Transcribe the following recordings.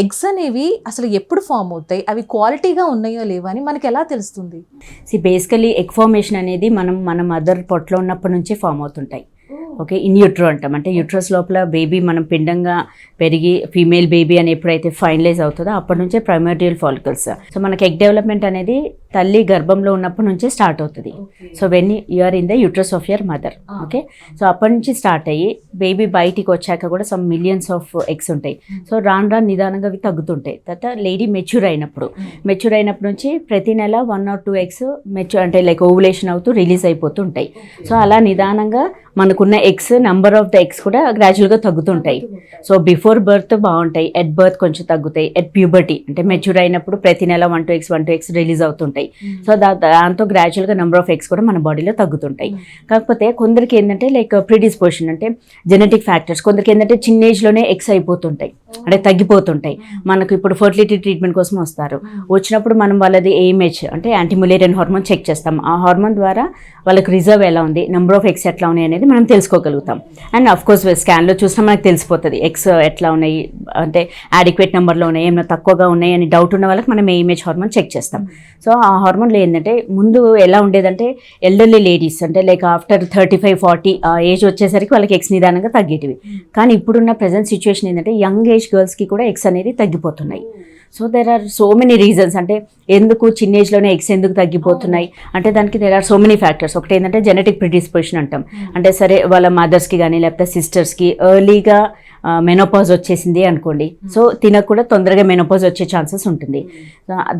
Eggs అనేవి అసలు ఎప్పుడు ఫామ్ అవుతాయి, అవి క్వాలిటీగా ఉన్నాయో లేవో అని మనకి ఎలా తెలుస్తుంది? బేసికలీ ఎగ్ ఫార్మేషన్ అనేది మన మదర్ పొట్టలో ఉన్నప్పటి నుంచే ఫామ్ అవుతుంటాయి. ఓకే, ఇన్ యూట్రో అంటాం. అంటే యూట్రస్ లోపల బేబీ మనం పిండంగా పెరిగి ఫీమేల్ బేబీ అని ఎప్పుడైతే ఫైనలైజ్ అవుతుందో అప్పటి నుంచే ప్రైమర్డియల్ ఫాలికల్స్. సో మనకి ఎగ్ డెవలప్మెంట్ అనేది తల్లి గర్భంలో ఉన్నప్పటి నుంచే స్టార్ట్ అవుతుంది. So when you are in the uterus of your mother. Okay, so అప్పటి నుంచి స్టార్ట్ అయ్యి బేబీ బయటికి వచ్చాక కూడా సమ్ మిలియన్స్ ఆఫ్ ఎగ్స్ ఉంటాయి. సో రాను రాను నిదానంగా అవి తగ్గుతుంటాయి. తర్వాత లేడీ మెచ్యూర్ అయినప్పుడు నుంచి ప్రతి నెల 1 or 2 ఎగ్స్ మెచ్యూర్ అంటే లైక్ ఓవులేషన్ అవుతూ రిలీజ్ అయిపోతుంటాయి. సో అలా నిదానంగా మనకున్న eggs number of the eggs కూడా గ్రాడ్యువల్గా తగ్గుతుంటాయి. సో బిఫోర్ బర్త్ బాగుంటాయి, ఎట్ బర్త్ కొంచెం తగ్గుతాయి, ఎట్ ప్యూబర్టీ అంటే మెచ్యూర్ అయినప్పుడు ప్రతి నెల 1 to x రిలీజ్ అవుతుంటాయి. సో దాంతో గ్రాడ్యువల్గా నెంబర్ ఆఫ్ ఎగ్స్ కూడా మన బాడీలో తగ్గుతుంటాయి. కాకపోతే కొందరికి ఏంటంటే లైక్ ప్రిడిస్పోజిషన్ అంటే జెనెటిక్ ఫ్యాక్టర్స్, కొందరికి ఏంటంటే చిన్న ఏజ్లోనే ఎగ్స్ అయిపోతుంటాయి, అంటే తగ్గిపోతుంటాయి. మనకు ఇప్పుడు ఫర్టిలిటీ ట్రీట్మెంట్ కోసం వస్తారు, వచ్చినప్పుడు మనం వాళ్ళది AMH అంటే యాంటీములేరియన్ హార్మోన్ చెక్ చేస్తాం. ఆ హార్మోన్ ద్వారా వాళ్ళకి రిజర్వ్ ఎలా ఉంది, నెంబర్ ఆఫ్ ఎగ్స్ ఎట్లా ఉన్నాయి అనేది మనం తెలుసుకోగలుగుతాం. అండ్ అఫ్ కోర్స్ స్కాన్లో చూసినా మనకు తెలిసిపోతుంది ఎగ్స్ ఎట్లా ఉన్నాయి, అంటే యాడిక్వేట్ నెంబర్లో ఉన్నాయి, ఏమైనా తక్కువగా ఉన్నాయి అని డౌట్ ఉన్న వాళ్ళకి మనం AMH హార్మోన్ చెక్ చేస్తాం. సో ఆ హార్మోన్లో ఏంటంటే ముందు ఎలా ఉండేదంటే ఎల్డర్లీ లేడీస్ అంటే లైక్ ఆఫ్టర్ 35-40 ఆ ఏజ్ వచ్చేసరికి వాళ్ళకి ఎగ్స్ నిదానంగా తగ్గేటివి. కానీ ఇప్పుడున్న ప్రజెంట్ సిచ్యువేషన్ ఏంటంటే యంగ్ ఏజ్ గర్ల్స్కి కూడా ఎగ్స్ అనేది తగ్గిపోతున్నాయి. So there are so many reasons. అంటే ఎందుకు చిన్న ఏజ్లోనే ఎగ్స్ ఎందుకు తగ్గిపోతున్నాయి అంటే దానికి there are so many factors. ఒకటి ఏంటంటే జెనెటిక్ ప్రిడిస్పోజిషన్ అంటాం. అంటే సరే వాళ్ళ మదర్స్కి కానీ లేకపోతే సిస్టర్స్కి ఎర్లీగా మెనోపాజ్ వచ్చేసింది అనుకోండి, సో తినకు కూడా తొందరగా మెనోపాజ్ వచ్చే ఛాన్సెస్ ఉంటుంది.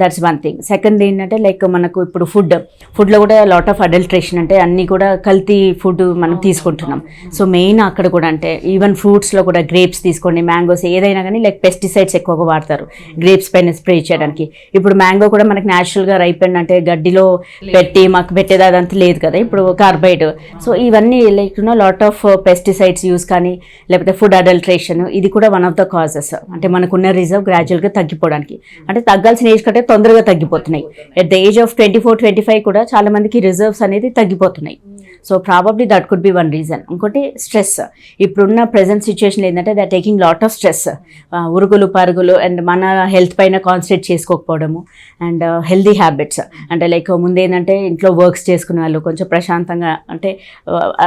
That's one thing. సెకండ్ ఏంటంటే లైక్ మనకు ఇప్పుడు ఫుడ్లో కూడా లాట్ ఆఫ్ అడల్ట్రేషన్, అంటే అన్నీ కూడా కల్తీ ఫుడ్ మనం తీసుకుంటున్నాం. సో మెయిన్ అక్కడ కూడా అంటే ఈవెన్ ఫ్రూట్స్లో కూడా గ్రేప్స్ తీసుకోండి, మ్యాంగోస్ ఏదైనా కానీ లైక్ పెస్టిసైడ్స్ ఎక్కువగా వాడతారు గ్రేప్స్ పైన స్ప్రే చేయడానికి. ఇప్పుడు మ్యాంగో కూడా మనకి న్యాచురల్గా రైపెన్ అంటే గడ్డిలో పెట్టి మాకు పెట్టేది అదంతా లేదు కదా, ఇప్పుడు కార్బైడ్. సో ఇవన్నీ like lot of pesticides use కానీ లేకపోతే ఫుడ్ అడల్ట్రేషన్, ఇది కూడా వన్ ఆఫ్ ద కాజెస్. అంటే మనకున్న రిజర్వ్ గ్రాడ్యువల్గా తగ్గిపోవడానికి, అంటే తగ్గాల్సిన ఏజ్ కంటే తొందరగా తగ్గిపోతున్నాయి. ఎట్ ద ఏజ్ ఆఫ్ 24-25 కూడా చాలా మందికి రిజర్వ్స్ అనేది తగ్గిపోతున్నాయి. So probably that could be one reason. ఇంకోటి స్ట్రెస్. ఇప్పుడున్న ప్రజెంట్ సిచ్యువేషన్ ఏంటంటే they are taking lot of stress, ఉరుగులు పరుగులు, అండ్ మన హెల్త్ పైన కాన్సన్ట్రేట్ చేసుకోకపోవడము, అండ్ హెల్దీ హ్యాబిట్స్ అంటే లైక్ ముందేంటంటే ఇంట్లో వర్క్స్ చేసుకునే వాళ్ళు కొంచెం ప్రశాంతంగా అంటే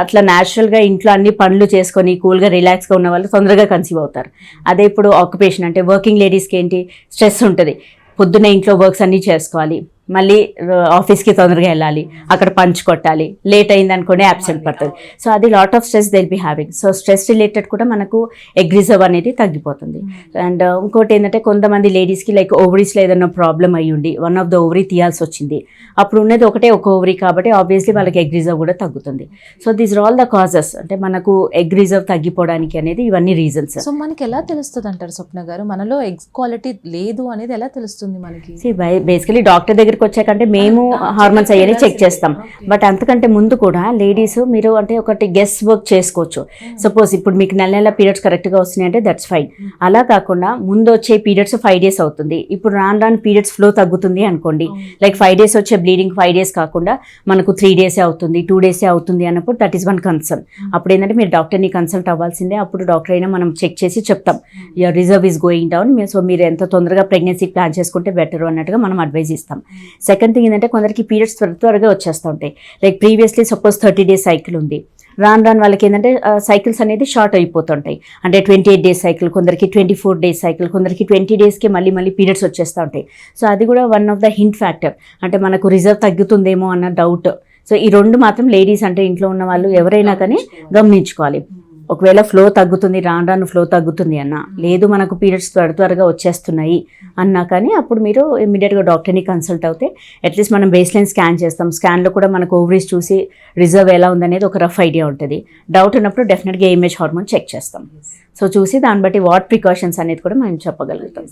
అట్లా న్యాచురల్గా ఇంట్లో అన్ని పనులు చేసుకొని కూల్గా రిలాక్స్గా ఉన్న వాళ్ళు తొందరగా కన్సీవ్ అవుతారు. అదే ఇప్పుడు ఆక్యుపేషన్ అంటే వర్కింగ్ లేడీస్కి ఏంటి స్ట్రెస్ ఉంటుంది, పొద్దున్న ఇంట్లో వర్క్స్ అన్నీ చేసుకోవాలి, మళ్ళీ ఆఫీస్కి తొందరగా వెళ్ళాలి, అక్కడ పంచ్ కొట్టాలి, లేట్ అయింది అనుకోండి అబ్సెంట్ పడుతుంది. సో అది lot of stress they will be having. So stress related కూడా మనకు ఎగ్ రిజర్వ్ అనేది తగ్గిపోతుంది. అండ్ ఇంకోటి ఏంటంటే కొంతమంది లేడీస్కి లైక్ ఓవరీస్లో ఏదైనా ప్రాబ్లం అయ్యి ఉండి వన్ ఆఫ్ ద ఓవరీ తీయాల్సి వచ్చింది, అప్పుడు ఉన్నది ఒక ఓవరీ కాబట్టి ఆబ్వియస్లీ వాళ్ళకి ఎగ్ రిజర్వ్ కూడా తగ్గుతుంది. So these are all the causes. అంటే మనకు ఎగ్ రిజర్వ్ తగ్గిపోవడానికి అనేది ఇవన్నీ రీజన్స్. సో మనకి ఎలా తెలుస్తుంది అంటారు స్వప్న గారు, మనలో ఎగ్ క్వాలిటీ లేదు అనేది ఎలా తెలుస్తుంది మనకి? బేసికలీ డాక్టర్ దగ్గర వచ్చాకంటే మేము హార్మోన్స్ అయ్యని చెక్ చేస్తాం. బట్ అంతకంటే ముందు కూడా లేడీస్ మీరు అంటే ఒకటి గెస్ వర్క్ చేసుకోవచ్చు. సపోజ్ ఇప్పుడు మీకు నెల పీరియడ్స్ కరెక్ట్గా వస్తున్నాయి అంటే దట్స్ ఫైన్. అలా కాకుండా ముందు వచ్చే పీరియడ్స్ 5 days అవుతుంది, ఇప్పుడు రాను పీరియడ్స్ ఫ్లో తగ్గుతుంది అనుకోండి, లైక్ 5 days వచ్చే బ్లీడింగ్ 5 days కాకుండా మనకు 3 days అవుతుంది, 2 days అవుతుంది అన్నప్పుడు దట్ ఈస్ వన్ కన్సర్న్. అప్పుడు ఏంటంటే మీరు డాక్టర్ని కన్సల్ట్ అవ్వాల్సిందే. అప్పుడు డాక్టర్ అయినా మనం చెక్ చేసి చెప్తాం your reserve is going down, so మీరు ఎంత తొందరగా ప్రెగ్నెన్సీ ప్లాన్ చేసుకుంటే బెటర్ అన్నట్టుగా మనం అడ్వైజ్ ఇస్తాం. సెకండ్ థింగ్ ఏంటంటే కొందరికి పీరియడ్స్ త్వరగా వచ్చేస్తూ ఉంటాయి. Like previously suppose 30 days cycle ఉంది, రాను వాళ్ళకి ఏంటంటే సైకిల్స్ అనేది షార్ట్ అయిపోతుంటాయి. అంటే 28 days సైకిల్, కొందరికి 24 days సైకిల్, కొందరికి 20 daysకి మళ్ళీ పీరియడ్స్ వచ్చేస్తూ ఉంటాయి. సో అది కూడా one of the hint factor, అంటే మనకు రిజర్వ్ తగ్గుతుందేమో అన్న డౌట్. సో ఈ రెండు మాత్రం లేడీస్ అంటే ఇంట్లో ఉన్న వాళ్ళు ఎవరైనా కానీ గమనించుకోవాలి. ఒకవేళ ఫ్లో తగ్గుతుంది, రాను ఫ్లో తగ్గుతుంది అన్న, లేదు మనకు పీరియడ్స్ త్వరగా వచ్చేస్తున్నాయి అన్నా కానీ అప్పుడు మీరు ఇమ్మీడియట్గా డాక్టర్ని కన్సల్ట్ అవుతే అట్లీస్ట్ మనం బేస్ లైన్ స్కాన్ చేస్తాం. స్కాన్లో కూడా మనకు ఓవరీస్ చూసి రిజర్వ్ ఎలా ఉందనేది ఒక రఫ్ ఐడియా ఉంటుంది. డౌట్ ఉన్నప్పుడు డెఫినెట్గా AMH హార్మోన్ చెక్ చేస్తాం. సో చూసి దాన్ని బట్టి వాట్ ప్రికాషన్స్ అనేది కూడా మనం చెప్పగలుగుతాం.